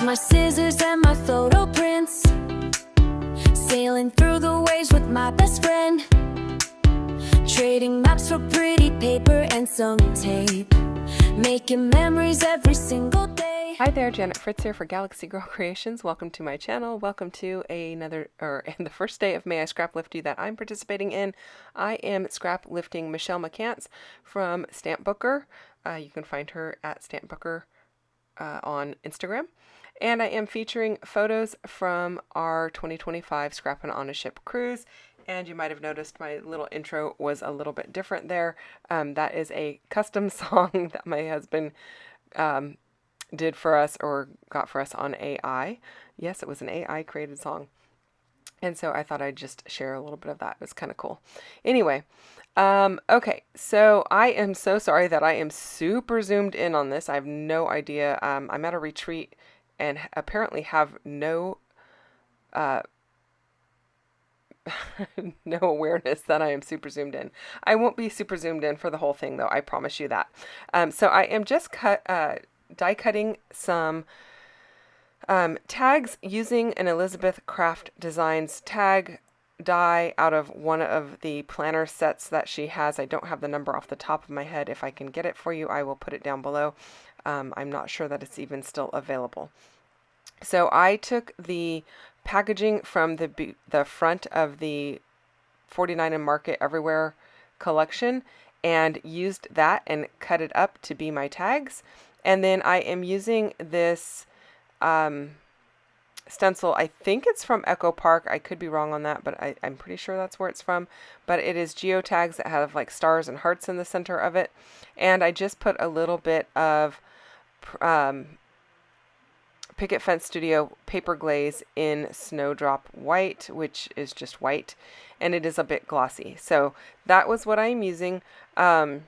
my scissors and my photo prints, sailing through the waves with my best friend, trading maps for pretty paper and some tape, making memories every single day. Hi there, Janet Fritz here for Galaxy Girl Creations. Welcome to my channel. Welcome to the first day of May I Scraplift You that I'm participating in. I am scraplifting Michelle McCants from Stampbooker. You can find her at Stampbooker on Instagram. And I am featuring photos from our 2025 Scrappin' on a Ship cruise. And you might have noticed my little intro was a little bit different there. That is a custom song that my husband did for us or got for us on AI. Yes, it was an AI created song. And so I thought I'd just share a little bit of that. It was kind of cool. Anyway, okay, so I am so sorry that I am super zoomed in on this. I have no idea. I'm at a retreat and apparently have no no awareness that I am super zoomed in. I won't be super zoomed in for the whole thing though, I promise you that. So I am just die cutting some tags using an Elizabeth Craft Designs tag die out of one of the planner sets that she has. I don't have the number off the top of my head. If I can get it for you, I will put it down below. I'm not sure that it's even still available. So I took the packaging from the front of the 49 and Market Everywhere collection and used that and cut it up to be my tags. And then I am using this stencil. I think it's from Echo Park. I could be wrong on that, but I'm pretty sure that's where it's from. But it is geotags that have like stars and hearts in the center of it. And I just put a little bit of Picket Fence Studio paper glaze in Snowdrop White, which is just white, and it is a bit glossy. So that was what I'm using. I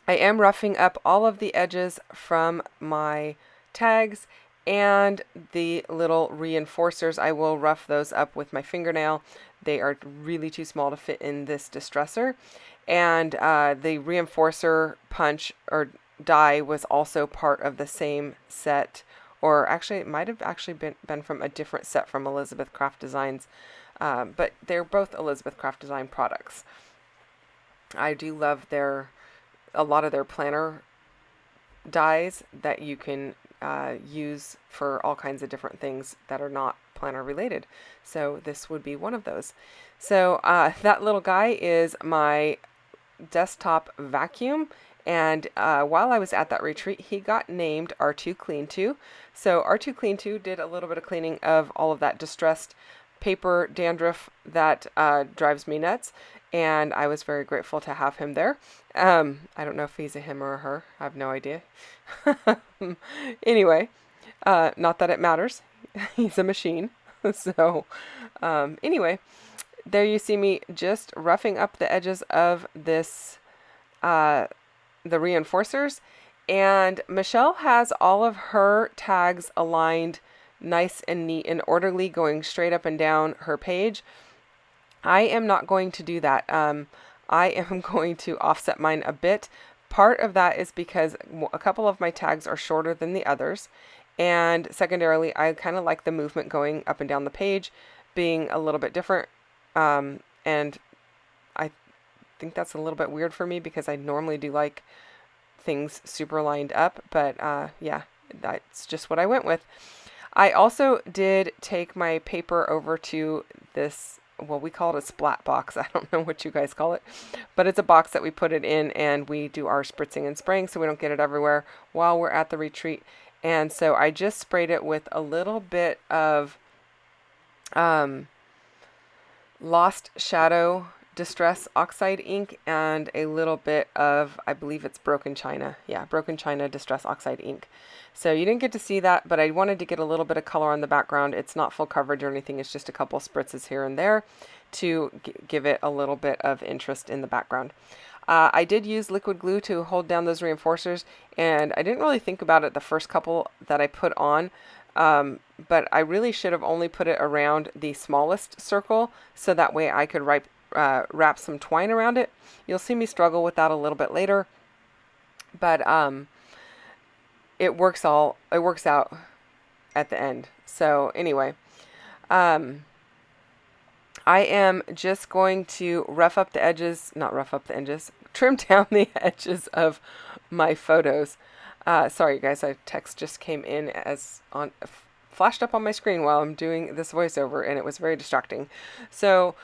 am roughing up all of the edges from my tags and the little reinforcers. I will rough those up with my fingernail. They are really too small to fit in this distresser. And the reinforcer punch or die was also part of the same set. Or actually, it might have actually been from a different set from Elizabeth Craft Designs. But they're both Elizabeth Craft Design products. I do love a lot of their planner dies that you can use for all kinds of different things that are not planner related. So this would be one of those. So that little guy is my desktop vacuum. And while I was at that retreat, he got named R2 Clean 2. So R2 Clean 2 did a little bit of cleaning of all of that distressed paper dandruff that drives me nuts. And I was very grateful to have him there. I don't know if he's a him or a her. I have no idea. Anyway, not that it matters. He's a machine. So anyway, there you see me just roughing up the edges of this the reinforcers, and Michelle has all of her tags aligned nice and neat and orderly going straight up and down her page. I am not going to do that. I am going to offset mine a bit. Part of that is because a couple of my tags are shorter than the others, and secondarily I kind of like the movement going up and down the page being a little bit different, and I think that's a little bit weird for me because I normally do like things super lined up, but yeah, that's just what I went with. I also did take my paper over to this, well, we call it a splat box. I don't know what you guys call it, but it's a box that we put it in and we do our spritzing and spraying so we don't get it everywhere while we're at the retreat. And so I just sprayed it with a little bit of Lost Shadow Distress Oxide ink and a little bit of, I believe it's Broken China. Yeah, Broken China Distress Oxide ink. So you didn't get to see that, but I wanted to get a little bit of color on the background. It's not full coverage or anything. It's just a couple spritzes here and there to give it a little bit of interest in the background. I did use liquid glue to hold down those reinforcers, and I didn't really think about it the first couple that I put on. But I really should have only put it around the smallest circle so that way I could wrap some twine around it. You'll see me struggle with that a little bit later, but it works out at the end. So anyway, I am just going to rough up the edges, not rough up the edges, trim down the edges of my photos. Sorry guys, a text just came in flashed up on my screen while I'm doing this voiceover, and it was very distracting. So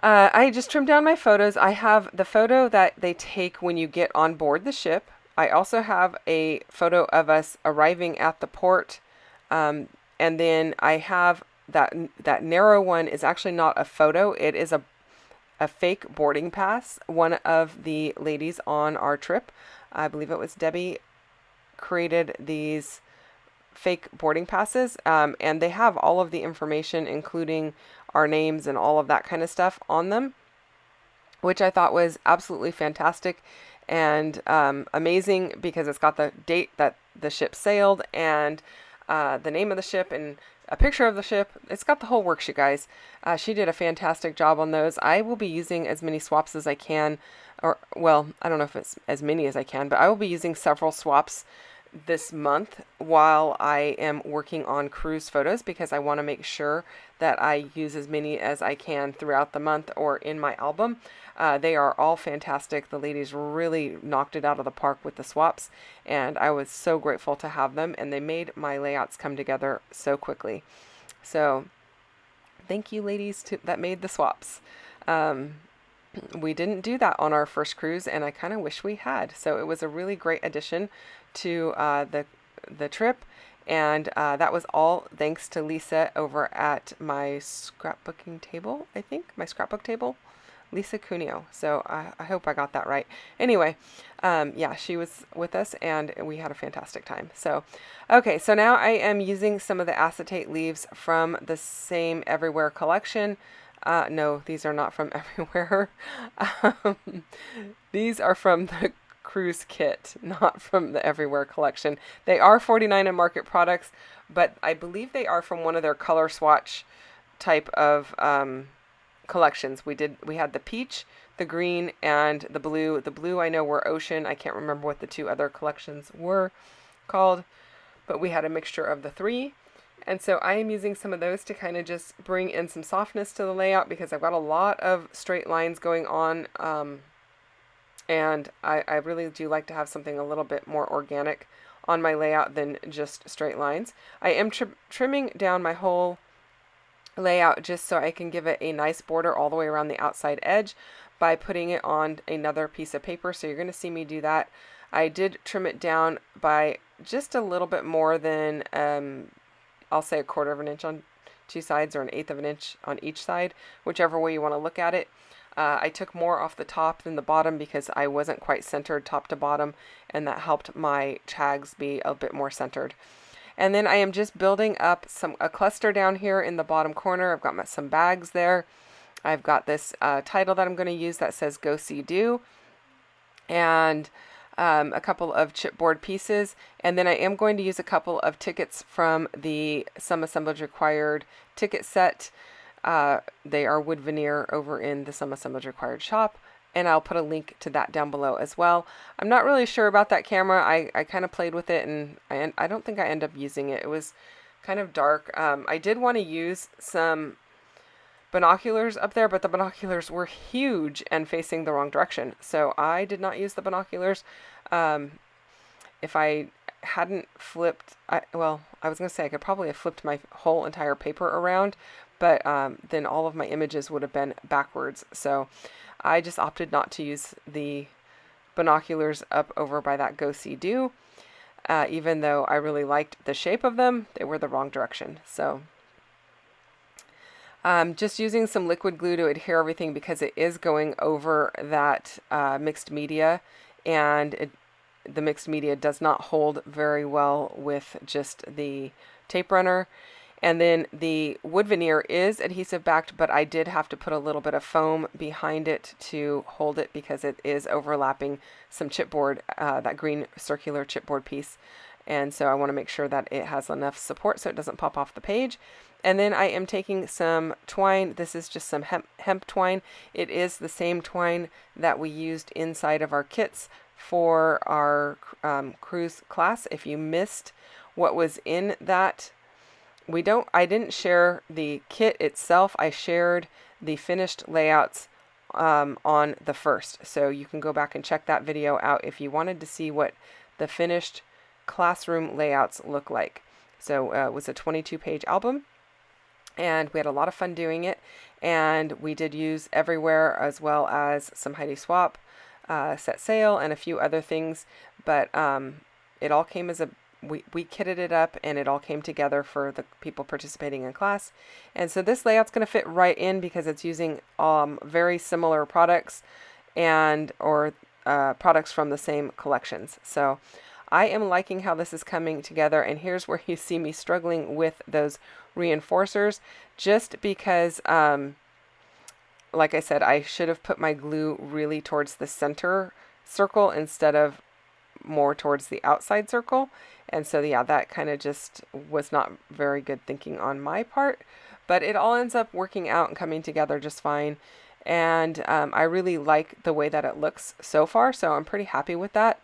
I just trimmed down my photos. I have the photo that they take when you get on board the ship. I also have a photo of us arriving at the port. And then I have that narrow one is actually not a photo. It is a fake boarding pass. One of the ladies on our trip, I believe it was Debbie, created these fake boarding passes, and they have all of the information, including our names and all of that kind of stuff on them, which I thought was absolutely fantastic and amazing, because it's got the date that the ship sailed and the name of the ship and a picture of the ship. It's got the whole works, you guys. She did a fantastic job on those. I will be using as many swaps as I can, or, well, I don't know if it's as many as I can, but I will be using several swaps this month while I am working on cruise photos, because I want to make sure that I use as many as I can throughout the month or in my album. They are all fantastic. The ladies really knocked it out of the park with the swaps, and I was so grateful to have them, and they made my layouts come together so quickly. So thank you, ladies, that made the swaps. We didn't do that on our first cruise, and I kind of wish we had. So it was a really great addition to the trip, and that was all thanks to Lisa over at my scrapbooking table, I think, my scrapbook table, Lisa Cuneo. So I hope I got that right. Anyway, yeah, she was with us, and we had a fantastic time. So, okay, so now I am using some of the acetate leaves from the Same Everywhere collection. No, these are not from Everywhere. These are from the cruise kit, not from the Everywhere collection. They are $49 in Market products, but I believe they are from one of their color swatch type of collections. We had the peach, the green, and the blue. The blue I know were Ocean. I can't remember what the two other collections were called, but we had a mixture of the three. And so I am using some of those to kind of just bring in some softness to the layout, because I've got a lot of straight lines going on. And I really do like to have something a little bit more organic on my layout than just straight lines. I am trimming down my whole layout just so I can give it a nice border all the way around the outside edge by putting it on another piece of paper. So you're going to see me do that. I did trim it down by just a little bit more than, I'll say, 1/4 of an inch on two sides, or 1/8 of an inch on each side, whichever way you want to look at it. I took more off the top than the bottom because I wasn't quite centered top to bottom, and that helped my tags be a bit more centered. And then I am just building up a cluster down here in the bottom corner. I've got some bags there. I've got this title that I'm going to use that says Go.See.Do, and a couple of chipboard pieces. And then I am going to use a couple of tickets from the Some Assemblage Required ticket set. They are wood veneer over in the Some Assemblage Required shop, and I'll put a link to that down below as well. I'm not really sure about that camera. I kind of played with it, and I don't think I end up using it. It was kind of dark. I did want to use some binoculars up there, but the binoculars were huge and facing the wrong direction, so I did not use the binoculars. If I hadn't flipped, I was going to say I could probably have flipped my whole entire paper around, but then all of my images would have been backwards. So I just opted not to use the binoculars up over by that Go.See.Do. Even though I really liked the shape of them, they were the wrong direction. So just using some liquid glue to adhere everything, because it is going over that mixed media, and the mixed media does not hold very well with just the tape runner. And then the wood veneer is adhesive backed, but I did have to put a little bit of foam behind it to hold it, because it is overlapping some chipboard, that green circular chipboard piece. And so I want to make sure that it has enough support so it doesn't pop off the page. And then I am taking some twine. This is just some hemp twine. It is the same twine that we used inside of our kits for our cruise class. If you missed what was in that. I didn't share the kit itself. I shared the finished layouts on the first. So you can go back and check that video out if you wanted to see what the finished classroom layouts look like. So it was a 22-page album, and we had a lot of fun doing it. And we did use Everywhere as well as some Heidi Swap, Set Sail, and a few other things. But it all came as we kitted it up, and it all came together for the people participating in class. And so this layout's going to fit right in because it's using very similar products or products from the same collections. So I am liking how this is coming together, and here's where you see me struggling with those reinforcers, just because like I said, I should have put my glue really towards the center circle instead of more towards the outside circle. And so yeah, that kind of just was not very good thinking on my part, but it all ends up working out and coming together just fine. And I really like the way that it looks so far, so I'm pretty happy with that.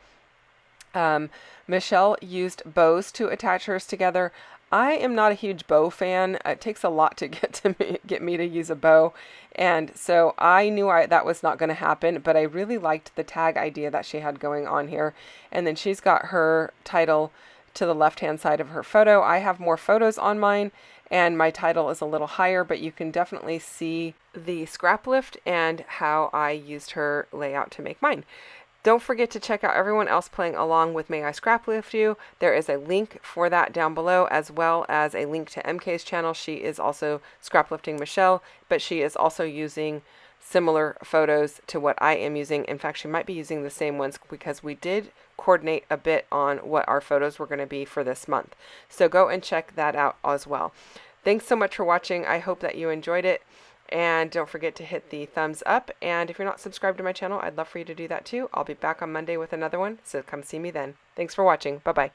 Michelle used bows to attach hers together. I am not a huge bow fan. It takes a lot to get me to use a bow, and so I knew that was not going to happen, but I really liked the tag idea that she had going on here. And then she's got her title to the left-hand side of her photo. I have more photos on mine, and my title is a little higher, but you can definitely see the scrap lift and how I used her layout to make mine. Don't forget to check out everyone else playing along with May I Scraplift You. There is a link for that down below, as well as a link to MK's channel. She is also scraplifting Michelle, but she is also using similar photos to what I am using. In fact, she might be using the same ones because we did coordinate a bit on what our photos were going to be for this month. So go and check that out as well. Thanks so much for watching. I hope that you enjoyed it. And don't forget to hit the thumbs up. And if you're not subscribed to my channel, I'd love for you to do that too. I'll be back on Monday with another one, so come see me then. Thanks for watching. Bye-bye.